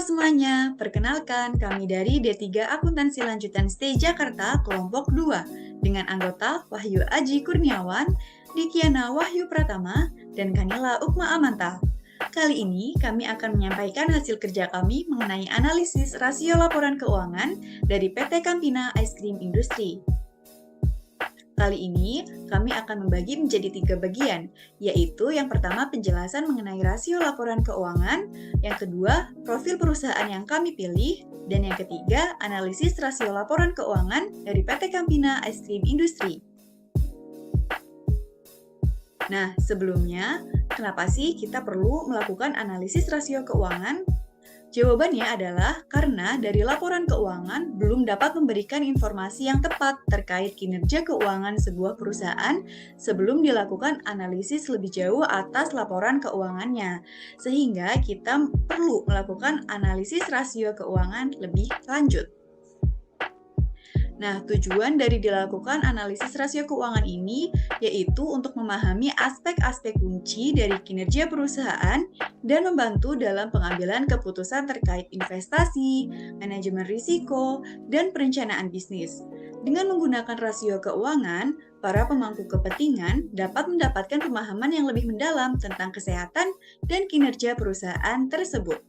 semuanya, perkenalkan kami dari D3 Akuntansi Lanjutan Stay Jakarta kelompok 2 dengan anggota Wahyu Aji Kurniawan, Dikiana Wahyu Pratama, dan Kanila Ukma Amanta. Kali ini kami akan menyampaikan hasil kerja kami mengenai analisis rasio laporan keuangan dari PT Campina Ice Cream Industry. Kali ini, kami akan membagi menjadi 3 bagian, yaitu yang pertama penjelasan mengenai rasio laporan keuangan, yang kedua profil perusahaan yang kami pilih, dan yang ketiga analisis rasio laporan keuangan dari PT Campina Ice Cream Industry. Nah, sebelumnya, kenapa sih kita perlu melakukan analisis rasio keuangan? Jawabannya adalah karena dari laporan keuangan belum dapat memberikan informasi yang tepat terkait kinerja keuangan sebuah perusahaan sebelum dilakukan analisis lebih jauh atas laporan keuangannya. Sehingga kita perlu melakukan analisis rasio keuangan lebih lanjut. Nah, tujuan dari dilakukan analisis rasio keuangan ini yaitu untuk memahami aspek-aspek kunci dari kinerja perusahaan dan membantu dalam pengambilan keputusan terkait investasi, manajemen risiko, dan perencanaan bisnis. Dengan menggunakan rasio keuangan, para pemangku kepentingan dapat mendapatkan pemahaman yang lebih mendalam tentang kesehatan dan kinerja perusahaan tersebut.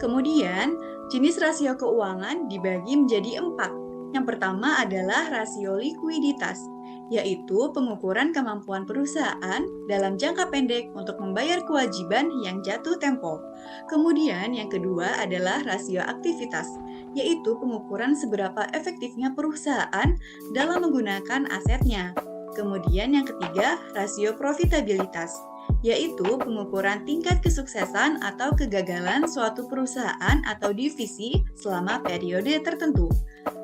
Kemudian, jenis rasio keuangan dibagi menjadi 4. Yang pertama adalah rasio likuiditas, yaitu pengukuran kemampuan perusahaan dalam jangka pendek untuk membayar kewajiban yang jatuh tempo. Kemudian yang kedua adalah rasio aktivitas, yaitu pengukuran seberapa efektifnya perusahaan dalam menggunakan asetnya. Kemudian yang ketiga, rasio profitabilitas, yaitu pengukuran tingkat kesuksesan atau kegagalan suatu perusahaan atau divisi selama periode tertentu.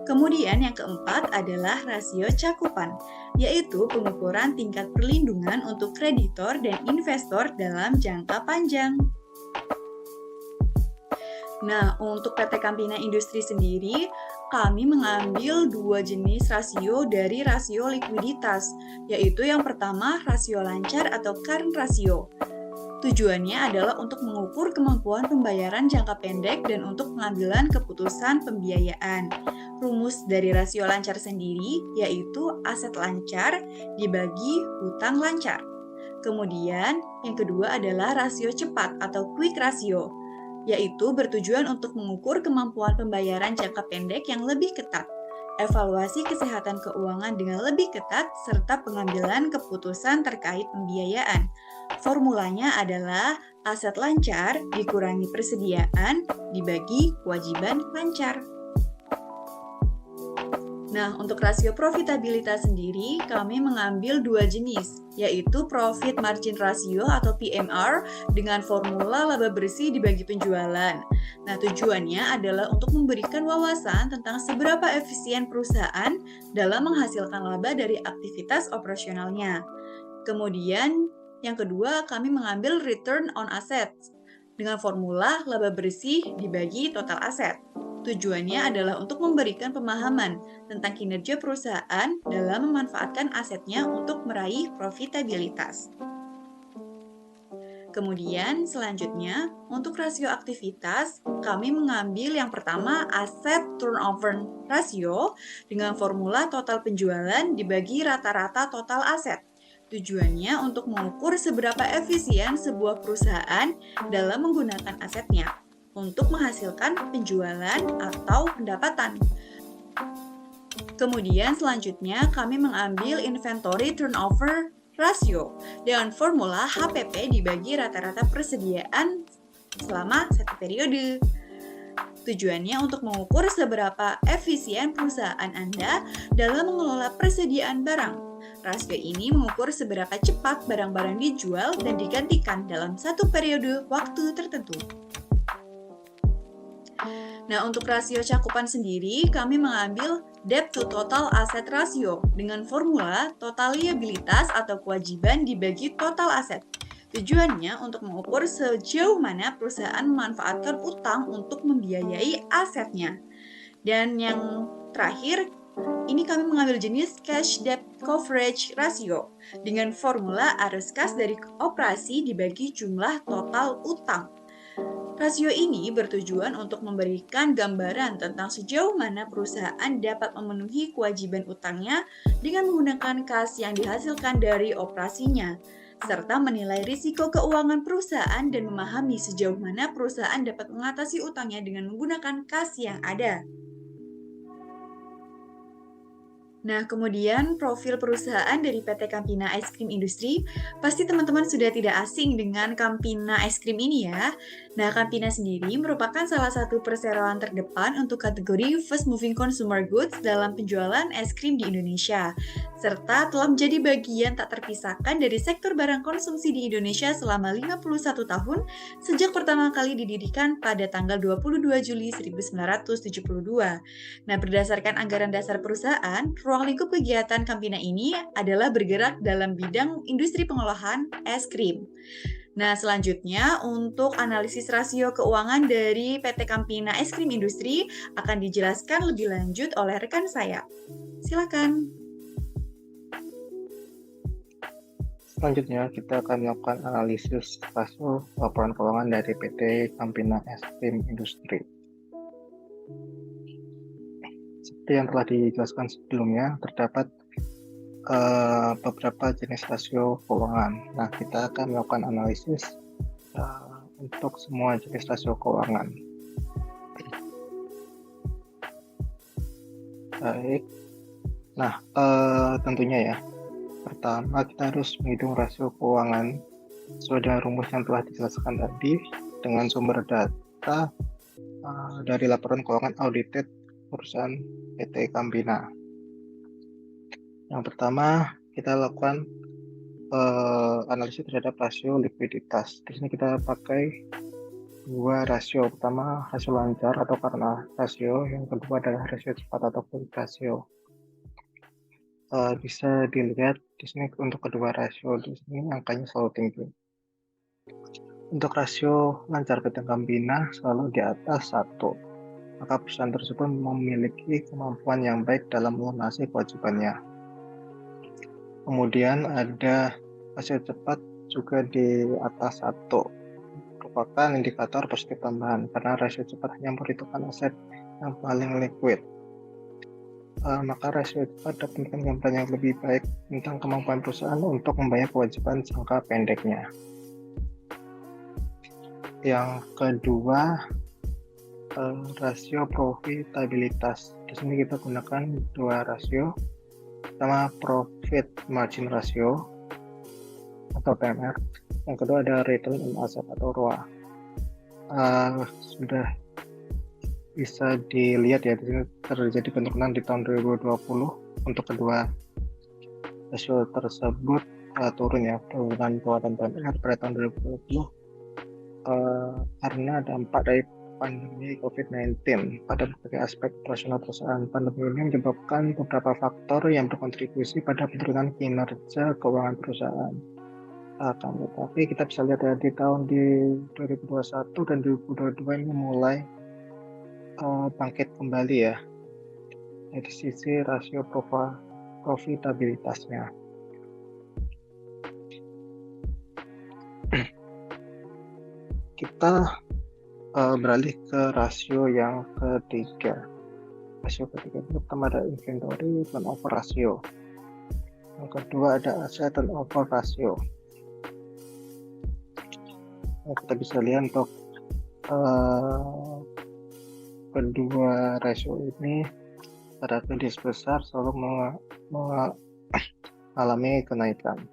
Kemudian yang keempat adalah rasio cakupan, yaitu pengukuran tingkat perlindungan untuk kreditor dan investor dalam jangka panjang. Nah, untuk PT Campina Industri sendiri, kami mengambil 2 jenis rasio dari rasio likuiditas, yaitu yang pertama rasio lancar atau current ratio. Tujuannya adalah untuk mengukur kemampuan pembayaran jangka pendek dan untuk pengambilan keputusan pembiayaan. Rumus dari rasio lancar sendiri yaitu aset lancar dibagi hutang lancar. Kemudian, yang kedua adalah rasio cepat atau quick ratio, yaitu bertujuan untuk mengukur kemampuan pembayaran jangka pendek yang lebih ketat, evaluasi kesehatan keuangan dengan lebih ketat, serta pengambilan keputusan terkait pembiayaan. Formulanya adalah aset lancar dikurangi persediaan dibagi kewajiban lancar. Nah, untuk rasio profitabilitas sendiri, kami mengambil 2 jenis, yaitu Profit Margin Ratio atau PMR dengan formula laba bersih dibagi penjualan. Nah, tujuannya adalah untuk memberikan wawasan tentang seberapa efisien perusahaan dalam menghasilkan laba dari aktivitas operasionalnya. Kemudian, yang kedua, kami mengambil Return on Assets dengan formula laba bersih dibagi total aset. Tujuannya adalah untuk memberikan pemahaman tentang kinerja perusahaan dalam memanfaatkan asetnya untuk meraih profitabilitas. Kemudian selanjutnya, untuk rasio aktivitas, kami mengambil yang pertama aset turnover ratio dengan formula total penjualan dibagi rata-rata total aset. Tujuannya untuk mengukur seberapa efisien sebuah perusahaan dalam menggunakan asetnya untuk menghasilkan penjualan atau pendapatan. Kemudian selanjutnya kami mengambil inventory turnover ratio dengan formula HPP dibagi rata-rata persediaan selama satu periode. Tujuannya untuk mengukur seberapa efisien perusahaan Anda dalam mengelola persediaan barang. Rasio ini mengukur seberapa cepat barang-barang dijual dan digantikan dalam satu periode waktu tertentu. Nah, untuk rasio cakupan sendiri, kami mengambil debt to total asset ratio dengan formula total liabilitas atau kewajiban dibagi total aset. Tujuannya untuk mengukur sejauh mana perusahaan memanfaatkan utang untuk membiayai asetnya. Dan yang terakhir, ini kami mengambil jenis cash debt coverage ratio dengan formula arus kas dari operasi dibagi jumlah total utang. Rasio ini bertujuan untuk memberikan gambaran tentang sejauh mana perusahaan dapat memenuhi kewajiban utangnya dengan menggunakan kas yang dihasilkan dari operasinya, serta menilai risiko keuangan perusahaan dan memahami sejauh mana perusahaan dapat mengatasi utangnya dengan menggunakan kas yang ada. Nah, kemudian profil perusahaan dari PT Campina Ice Cream Industry, pasti teman-teman sudah tidak asing dengan Campina Ice Cream ini ya. Nah, Campina sendiri merupakan salah satu perseroan terdepan untuk kategori fast moving consumer goods dalam penjualan es krim di Indonesia, serta telah menjadi bagian tak terpisahkan dari sektor barang konsumsi di Indonesia selama 51 tahun sejak pertama kali didirikan pada tanggal 22 Juli 1972. Nah, berdasarkan anggaran dasar perusahaan, ruang lingkup kegiatan Campina ini adalah bergerak dalam bidang industri pengolahan es krim. Nah, selanjutnya untuk analisis rasio keuangan dari PT Campina Es Krim Industri akan dijelaskan lebih lanjut oleh rekan saya. Silakan. Selanjutnya, kita akan melakukan analisis rasio laporan keuangan dari PT Campina Es Krim Industri. Seperti yang telah dijelaskan sebelumnya, terdapat beberapa jenis rasio keuangan. Nah, kita akan melakukan analisis untuk semua jenis rasio keuangan. Baik. Nah, tentunya ya, pertama kita harus menghitung rasio keuangan sesuai dengan rumus yang telah dijelaskan tadi dengan sumber data dari laporan keuangan audited perusahaan PT Campina. Yang pertama, kita lakukan analisis terhadap rasio likuiditas. Di sini kita pakai dua rasio. Pertama, rasio lancar atau karena rasio. Yang kedua adalah rasio cepat atau quick rasio. Bisa dilihat di sini untuk kedua rasio di sini angkanya selalu tinggi. Untuk rasio lancar PT Campina selalu di atas 1. Maka perusahaan tersebut memiliki kemampuan yang baik dalam melunasi kewajibannya. Kemudian ada rasio cepat juga di atas 1, merupakan indikator positif tambahan karena rasio cepat hanya memperhitungkan aset yang paling liquid. Maka rasio cepat dapat memberikan gambaran yang lebih baik tentang kemampuan perusahaan untuk membayar kewajiban jangka pendeknya. Yang kedua, rasio profitabilitas. Di sini kita gunakan dua rasio. Pertama, profit margin ratio atau PMR. Yang kedua ada return on asset atau ROA. Sudah bisa dilihat ya, di sini terjadi penurunan di tahun 2020 untuk kedua rasio tersebut turun ya, penurunan ROA dan PMR pada tahun 2020 karena dampak dari pandemi COVID-19 pada berbagai aspek operasional perusahaan. Pandemi ini menyebabkan beberapa faktor yang berkontribusi pada penurunan kinerja keuangan perusahaan. Tapi kita bisa lihat ya, di tahun 2021 dan 2022 ini mulai bangkit kembali ya dari sisi rasio profitabilitasnya. Kita beralih ke rasio yang ketiga. Rasio ketiga itu pertama ada inventory turnover ratio. Yang kedua ada asset turnover ratio. Nah, kita bisa lihat untuk kedua rasio ini pada kondisi besar selalu mengalami kenaikan.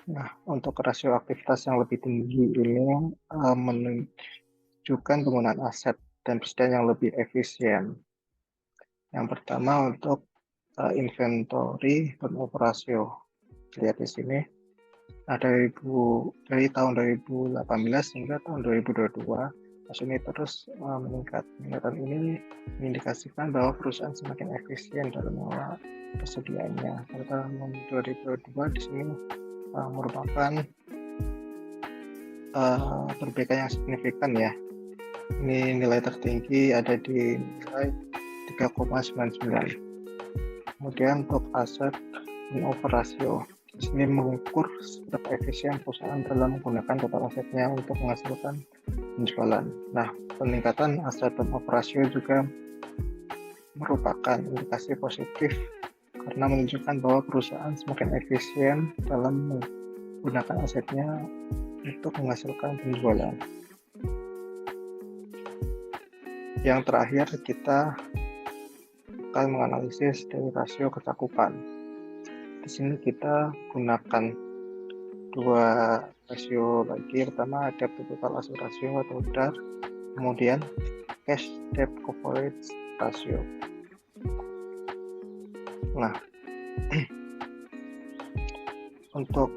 Nah, untuk rasio aktivitas yang lebih tinggi ini menunjukkan penggunaan aset dan persediaan yang lebih efisien. Yang pertama untuk inventory turnover ratio. Lihat di sini. Nah, dari tahun 2018 hingga tahun 2022, rasio ini terus meningkat. Peningkatan ini mengindikasikan bahwa perusahaan semakin efisien dalam mengelola persediaannya. Pada tahun 2022 di sini merupakan perbaikan yang signifikan ya. Ini nilai tertinggi ada di nilai 3,99. Kemudian untuk aset turnover ratio. Di Ini mengukur seberapa efisien perusahaan dalam menggunakan total asetnya untuk menghasilkan penjualan. Nah, peningkatan aset dan operasio juga merupakan indikasi positif karena menunjukkan bahwa perusahaan semakin efisien dalam menggunakan asetnya untuk menghasilkan penjualan. Yang terakhir, kita akan menganalisis dari rasio kecakupan. Di sini kita gunakan dua rasio lagi. Pertama, debt to total asset ratio atau DAR, kemudian cash debt coverage ratio. Nah, untuk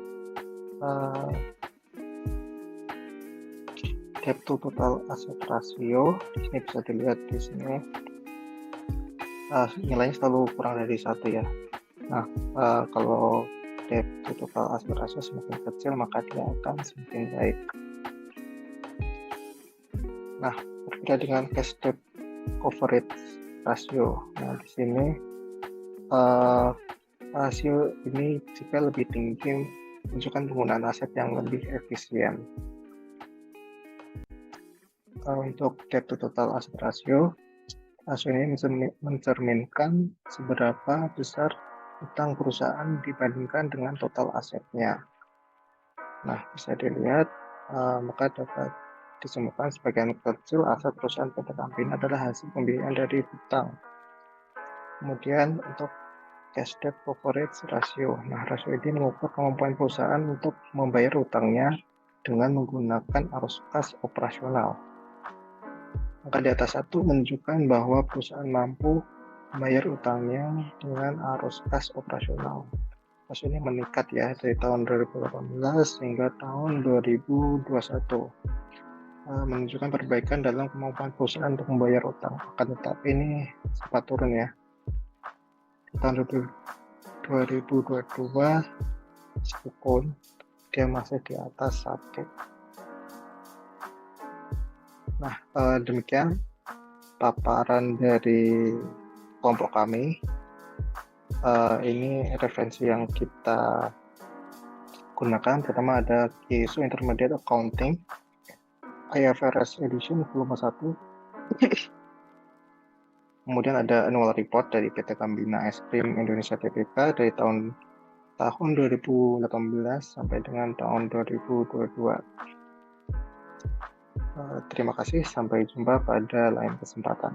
debt to total asset ratio, di sini bisa dilihat di sini nilainya selalu kurang dari 1 ya. Nah, kalau debt to total asset ratio semakin kecil, maka dia akan semakin baik. Nah, berbeda dengan cash debt coverage ratio. Nah, di sini rasio ini jika lebih tinggi menunjukkan penggunaan aset yang lebih efisien. Untuk debt to total asset ratio, rasio ini mencerminkan seberapa besar utang perusahaan dibandingkan dengan total asetnya. Nah, bisa dilihat, maka dapat ditemukan sebagian kecil aset perusahaan PT Campina adalah hasil pembiayaan dari hutang. Kemudian untuk cash debt coverage ratio. Nah, rasio ini mengukur kemampuan perusahaan untuk membayar utangnya dengan menggunakan arus kas operasional. Maka di atas satu menunjukkan bahwa perusahaan mampu membayar utangnya dengan arus kas operasional. Rasio ini meningkat ya dari tahun 2018 hingga tahun 2021. Menunjukkan perbaikan dalam kemampuan perusahaan untuk membayar utang. Akan tetapi ini sempat turun ya. Di tahun 2022 meskipun dia masih di atas 1. Nah, demikian paparan dari kelompok kami. Ini referensi yang kita gunakan. Pertama ada ISO Intermediate Accounting IFRS Edition volume 1. Kemudian ada annual report dari PT Campina Es Krim Indonesia Tbk dari tahun 2018 sampai dengan tahun 2022. Terima kasih, sampai jumpa pada lain kesempatan.